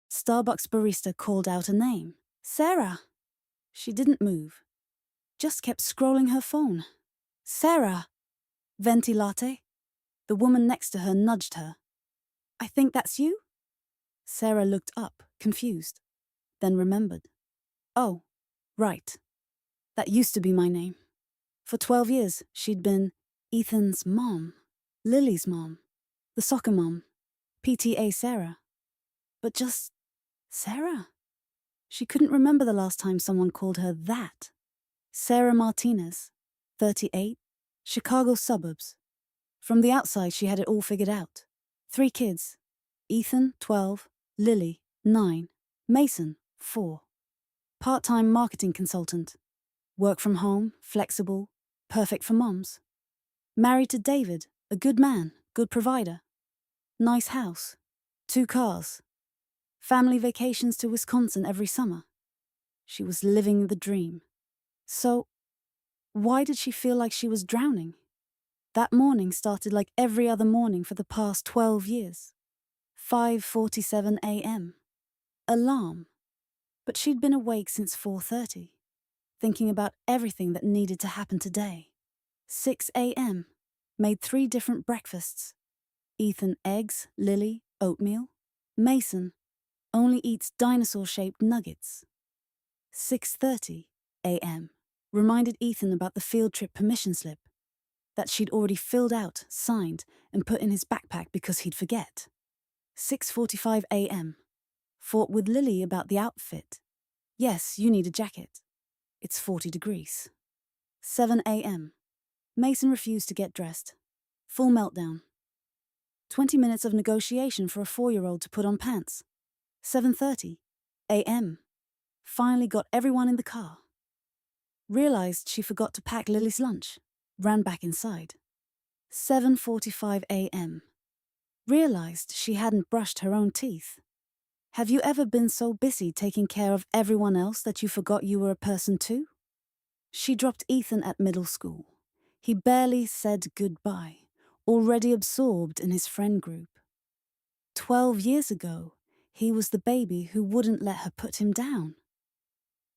Starbucks barista called out a name. Sarah! She didn't move, just kept scrolling her phone. Sarah! Venti latte? The woman next to her nudged her. I think that's you? Sarah looked up, confused, then remembered. Oh, right. That used to be my name. For 12 years, she'd been Ethan's mom, Lily's mom, the soccer mom, PTA Sarah. But just Sarah? She couldn't remember the last time someone called her that. Sarah Martinez, 38, Chicago suburbs. From the outside, she had it all figured out. 3 kids. Ethan, 12, Lily, 9, Mason, 4. Part-time marketing consultant. Work from home, flexible, perfect for moms. Married to David, a good man, good provider. Nice house, 2 cars. Family vacations to Wisconsin every summer. She was living the dream. So, why did she feel like she was drowning? That morning started like every other morning for the past 12 years. 5:47 a.m. Alarm. But she'd been awake since 4:30, thinking about everything that needed to happen today. 6 a.m. Made 3 different breakfasts. Ethan eggs, Lily oatmeal. Mason only eats dinosaur-shaped nuggets. 6:30 a.m. Reminded Ethan about the field trip permission slip that she'd already filled out, signed, and put in his backpack because he'd forget. 6:45 a.m. Fought with Lily about the outfit. Yes, you need a jacket. It's 40 degrees. 7 a.m. Mason refused to get dressed. Full meltdown. 20 minutes of negotiation for a 4-year-old to put on pants. 7:30 a.m. Finally got everyone in the car. Realized she forgot to pack Lily's lunch. Ran back inside. 7:45 a.m. Realized she hadn't brushed her own teeth. Have you ever been so busy taking care of everyone else that you forgot you were a person too? She dropped Ethan at middle school. He barely said goodbye, already absorbed in his friend group. 12 years ago, he was the baby who wouldn't let her put him down.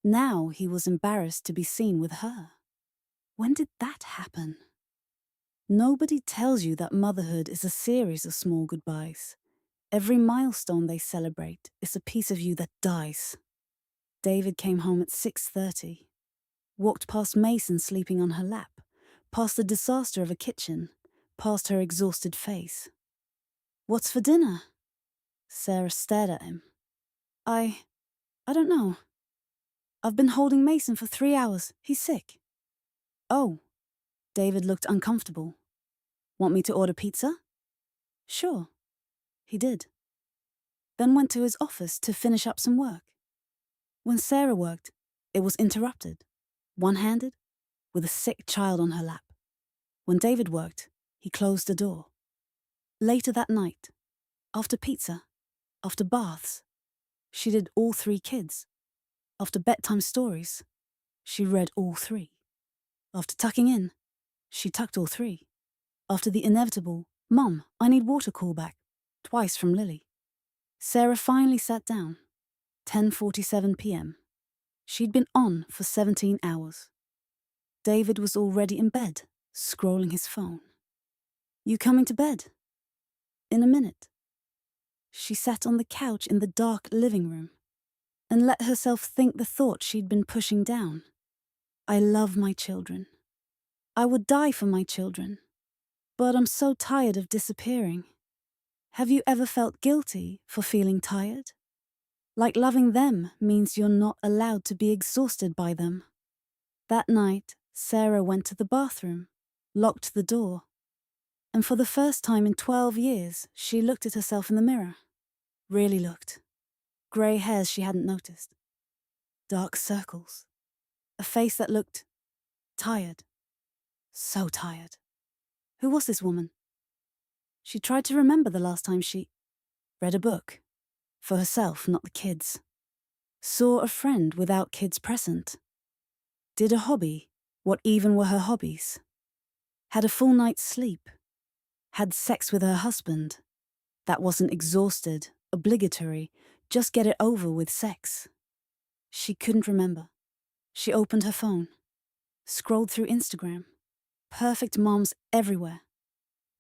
Now he was embarrassed to be seen with her. When did that happen? Nobody tells you that motherhood is a series of small goodbyes. Every milestone they celebrate is a piece of you that dies. David came home at 6:30. Walked past Mason sleeping on her lap, past the disaster of a kitchen, past her exhausted face. What's for dinner? Sarah stared at him. I don't know. I've been holding Mason for 3 hours. He's sick. Oh. David looked uncomfortable. Want me to order pizza? Sure. He did. Then went to his office to finish up some work. When Sarah worked, it was interrupted, one-handed, with a sick child on her lap. When David worked, he closed the door. Later that night, after pizza, after baths, she did all 3 kids. After bedtime stories, she read all 3. After tucking in, she tucked all 3. After the inevitable, Mom, I need water callback, twice from Lily. Sarah finally sat down. 10:47 p.m. She'd been on for 17 hours. David was already in bed, scrolling his phone. You coming to bed? In a minute. She sat on the couch in the dark living room and let herself think the thought she'd been pushing down. I love my children. I would die for my children. But I'm so tired of disappearing. Have you ever felt guilty for feeling tired? Like loving them means you're not allowed to be exhausted by them. That night, Sarah went to the bathroom, locked the door, and for the first time in 12 years, she looked at herself in the mirror. Really looked. Grey hairs she hadn't noticed. Dark circles. A face that looked tired. So tired. Who was this woman? She tried to remember the last time she read a book. For herself, not the kids. Saw a friend without kids present. Did a hobby. What even were her hobbies? Had a full night's sleep. Had sex with her husband. That wasn't exhausted, obligatory, Just get it over with sex. She couldn't remember. She opened her phone, scrolled through Instagram. Perfect moms everywhere.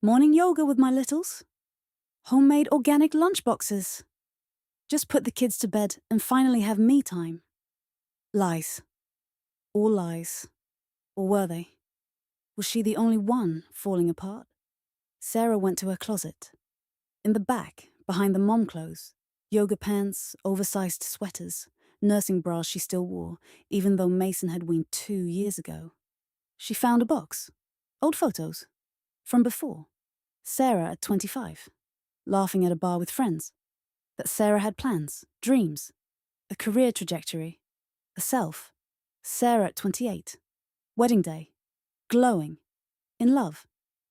Morning yoga with my littles. Homemade organic lunchboxes. Just put the kids to bed and finally have me time. Lies. All lies. Or were they? Was she the only one falling apart? Sarah went to her closet. In the back, behind the mom clothes, yoga pants, oversized sweaters, nursing bras she still wore, even though Mason had weaned 2 years ago. She found a box. Old photos. From before. Sarah at 25. Laughing at a bar with friends. That Sarah had plans, dreams, a career trajectory, a self. Sarah at 28. Wedding day. Glowing. In love.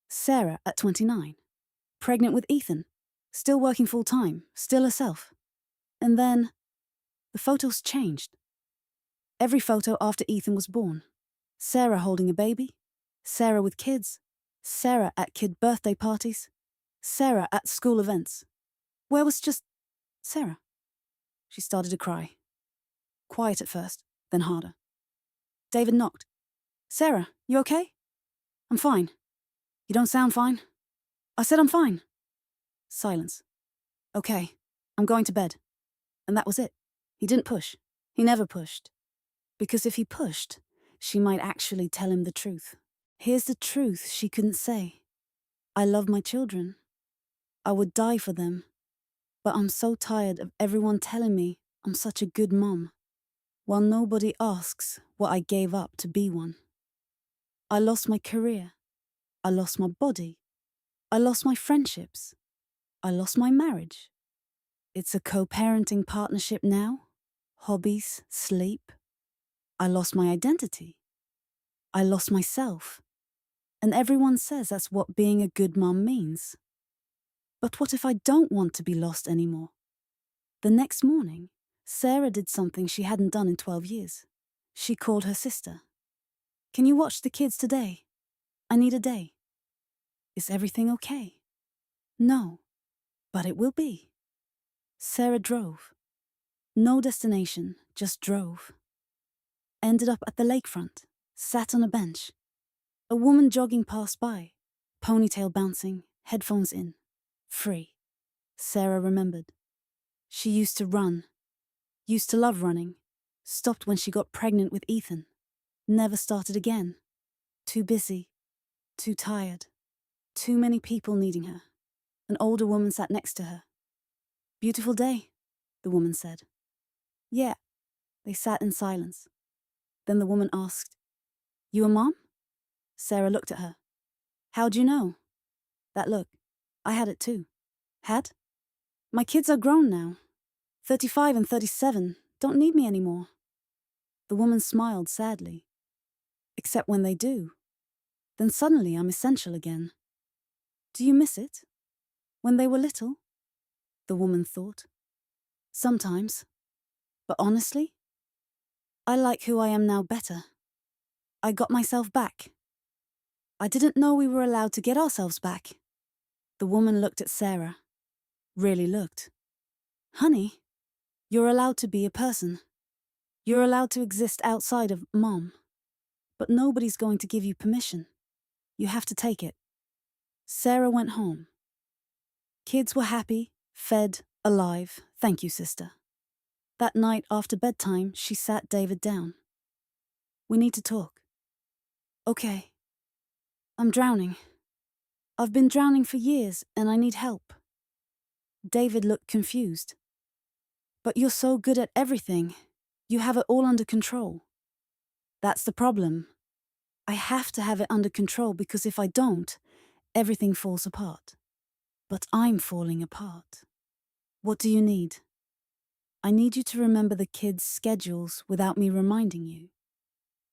Sarah at 29. Pregnant with Ethan. Still working full time, still herself. And then, the photos changed. Every photo after Ethan was born. Sarah holding a baby. Sarah with kids. Sarah at kid birthday parties. Sarah at school events. Where was just Sarah? She started to cry. Quiet at first, then harder. David knocked. Sarah, you okay? I'm fine. You don't sound fine. I said I'm fine. Silence. Okay, I'm going to bed. And that was it. He didn't push. He never pushed. Because if he pushed, she might actually tell him the truth. Here's the truth she couldn't say. I love my children. I would die for them. But I'm so tired of everyone telling me I'm such a good mom, while nobody asks what I gave up to be one. I lost my career. I lost my body. I lost my friendships. I lost my marriage. It's a co-parenting partnership now. Hobbies, sleep. I lost my identity. I lost myself. And everyone says that's what being a good mom means. But what if I don't want to be lost anymore? The next morning, Sarah did something she hadn't done in 12 years. She called her sister. Can you watch the kids today? I need a day. Is everything okay? No, but it will be. Sarah drove. No destination, just drove. Ended up at the lakefront, sat on a bench. A woman jogging passed by, ponytail bouncing, headphones in. Free. Sarah remembered. She used to run. Used to love running. Stopped when she got pregnant with Ethan. Never started again. Too busy. Too tired. Too many people needing her. An older woman sat next to her. Beautiful day, the woman said. Yeah. They sat in silence. Then the woman asked, You a mom? Sarah looked at her. How'd you know? That look. I had it too. Had? My kids are grown now. 35 and 37. Don't need me anymore. The woman smiled sadly. Except when they do. Then suddenly I'm essential again. Do you miss it? When they were little? The woman thought. Sometimes. But honestly, I like who I am now better. I got myself back. I didn't know we were allowed to get ourselves back. The woman looked at Sarah. Really looked. Honey, you're allowed to be a person. You're allowed to exist outside of Mom. But nobody's going to give you permission. You have to take it. Sarah went home. Kids were happy, fed, alive. Thank you, sister. That night after bedtime, she sat David down. We need to talk. Okay. I'm drowning. I've been drowning for years and I need help. David looked confused. But you're so good at everything. You have it all under control. That's the problem. I have to have it under control because if I don't, everything falls apart. But I'm falling apart. What do you need? I need you to remember the kids' schedules without me reminding you.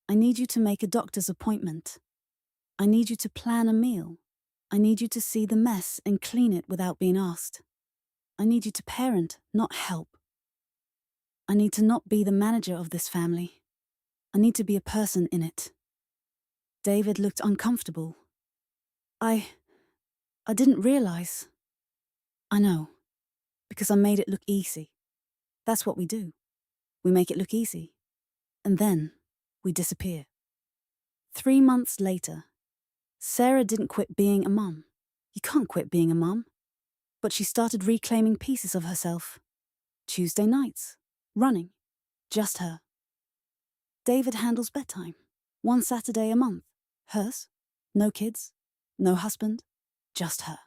I need you to make a doctor's appointment. I need you to plan a meal. I need you to see the mess and clean it without being asked. I need you to parent, not help. I need to not be the manager of this family. I need to be a person in it. David looked uncomfortable. I didn't realize. I know, because I made it look easy. That's what we do. We make it look easy. And then we disappear. 3 months later, Sarah didn't quit being a mum. You can't quit being a mum. But she started reclaiming pieces of herself. Tuesday nights, running, just her. David handles bedtime, 1 Saturday a month. Hers, no kids, no husband, just her.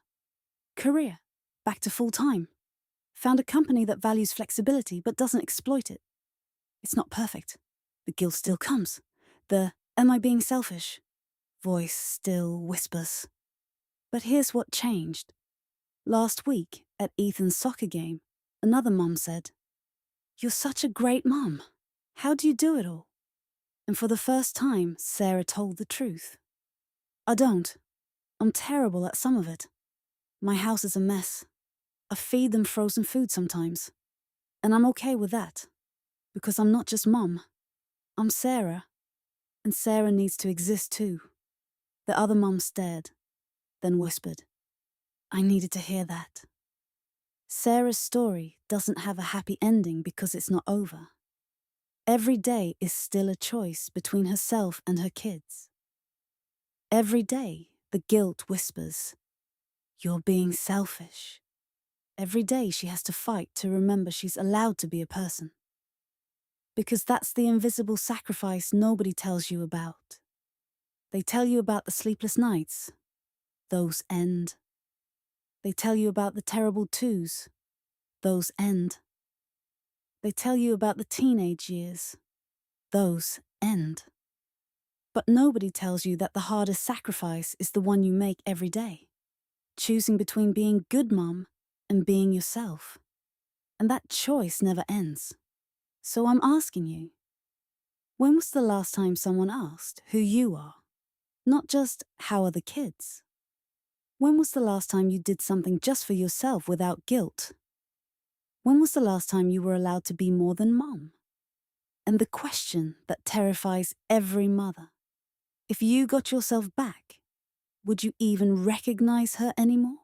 Career, back to full-time. Found a company that values flexibility but doesn't exploit it. It's not perfect. The guilt still comes. The, am I being selfish? Voice still whispers. But here's what changed. Last week, at Ethan's soccer game, another mum said, "You're such a great mum. How do you do it all?" And for the first time, Sarah told the truth. "I don't. I'm terrible at some of it. My house is a mess. I feed them frozen food sometimes. And I'm okay with that. Because I'm not just mum. I'm Sarah. And Sarah needs to exist too." The other mum stared, then whispered, "I needed to hear that." Sarah's story doesn't have a happy ending because it's not over. Every day is still a choice between herself and her kids. Every day, the guilt whispers, "You're being selfish." Every day she has to fight to remember she's allowed to be a person. Because that's the invisible sacrifice nobody tells you about. They tell you about the sleepless nights. Those end. They tell you about the terrible twos. Those end. They tell you about the teenage years. Those end. But nobody tells you that the hardest sacrifice is the one you make every day. Choosing between being good mom and being yourself. And that choice never ends. So I'm asking you, when was the last time someone asked who you are? Not just, how are the kids? When was the last time you did something just for yourself without guilt? When was the last time you were allowed to be more than mom? And the question that terrifies every mother, if you got yourself back, would you even recognize her anymore?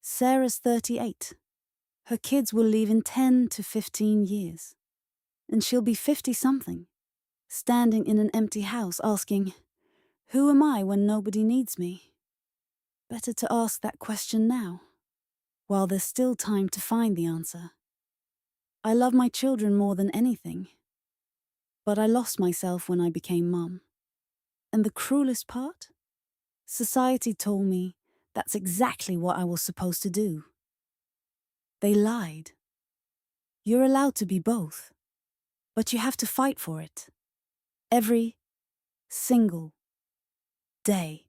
Sarah's 38. Her kids will leave in 10 to 15 years. And she'll be 50-something, standing in an empty house asking, "Who am I when nobody needs me?" Better to ask that question now, while there's still time to find the answer. I love my children more than anything, but I lost myself when I became mum. And the cruelest part? Society told me that's exactly what I was supposed to do. They lied. You're allowed to be both, but you have to fight for it. Every single day.